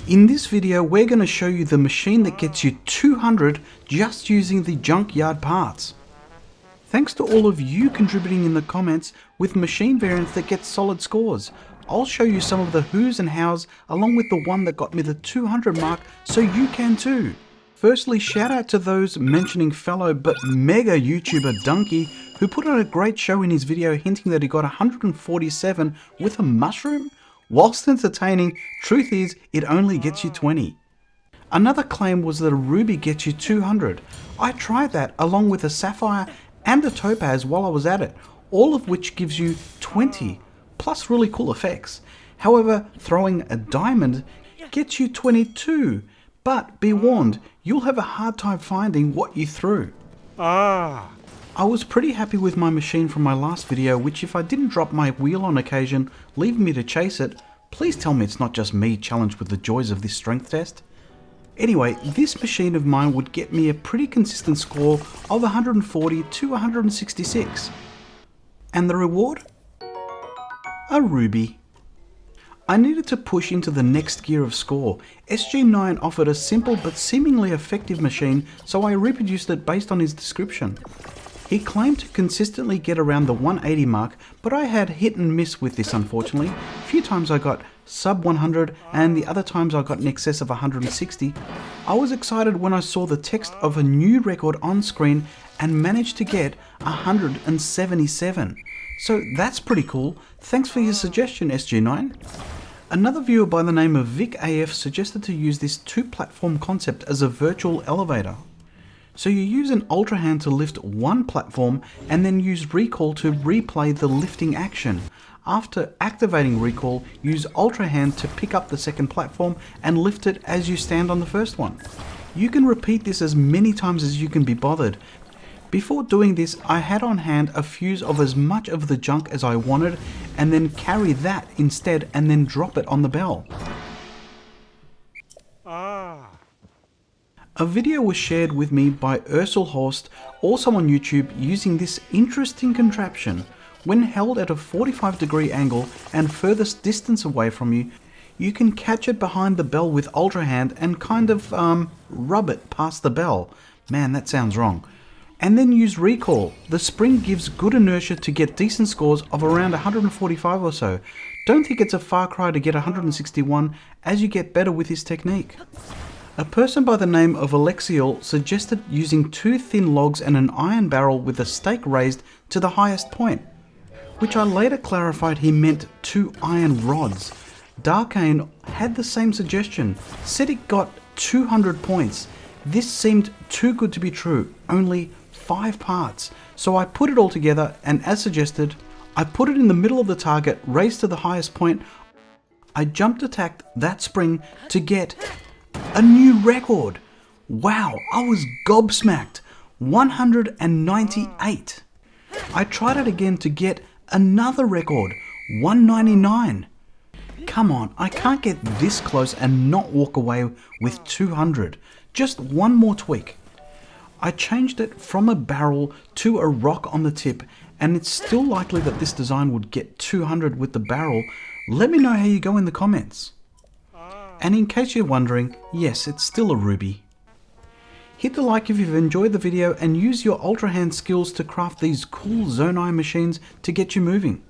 In this video, we're going to show you the machine that gets you 200 just using the junkyard parts. Thanks to all of you contributing in the comments with machine variants that get solid scores. I'll show you some of the who's and how's along with the one that got me the 200 mark so you can too. Firstly, shout out to those mentioning fellow but mega YouTuber Donkey, who put on a great show in his video hinting that he got 147 with a mushroom. Whilst entertaining, truth is it only gets you 20. Another claim was that a ruby gets you 200. I tried that along with a sapphire and a topaz while I was at it, all of which gives you 20, plus really cool effects. However, throwing a diamond gets you 22, but be warned, you'll have a hard time finding what you threw. I was pretty happy with my machine from my last video, which if I didn't drop my wheel on occasion, leaving me to chase it, please tell me it's not just me challenged with the joys of this strength test. Anyway, this machine of mine would get me a pretty consistent score of 140 to 166. And the reward? A ruby. I needed to push into the next gear of score. SG9 offered a simple but seemingly effective machine, so I reproduced it based on his description. He claimed to consistently get around the 180 mark, but I had hit and miss with this unfortunately. A few times I got sub 100 and the other times I got in excess of 160. I was excited when I saw the text of a new record on screen and managed to get 177. So that's pretty cool. Thanks for your suggestion, SG9. Another viewer by the name of Vic AF suggested to use this two-platform concept as a virtual elevator. So you use an Ultra Hand to lift one platform and then use Recall to replay the lifting action. After activating Recall, use Ultra Hand to pick up the second platform and lift it as you stand on the first one. You can repeat this as many times as you can be bothered. Before doing this, I had on hand a fuse of as much of the junk as I wanted and then carry that instead and then drop it on the bell. A video was shared with me by Ursulhorst, also on YouTube, using this interesting contraption. When held at a 45-degree angle and furthest distance away from you, you can catch it behind the bell with Ultra Hand and kind of rub it past the bell. Man, that sounds wrong. And then use Recall. The spring gives good inertia to get decent scores of around 145 or so. Don't think it's a far cry to get 161 as you get better with this technique. A person by the name of Alexiel suggested using two thin logs and an iron barrel with a stake raised to the highest point, which I later clarified he meant two iron rods. Darkane had the same suggestion, said it got 200 points. This seemed too good to be true, only 5 parts. So I put it all together and as suggested, I put it in the middle of the target, raised to the highest point. I jumped attacked that spring to get a new record. Wow, I was gobsmacked. 198. I tried it again to get another record, 199. Come on, I can't get this close and not walk away with 200. Just one more tweak. I changed it from a barrel to a rock on the tip, and it's still likely that this design would get 200 with the barrel. Let me know how you go in the comments. And in case you're wondering, yes, it's still a ruby. Hit the like if you've enjoyed the video and use your Ultra Hand skills to craft these cool Zonai machines to get you moving.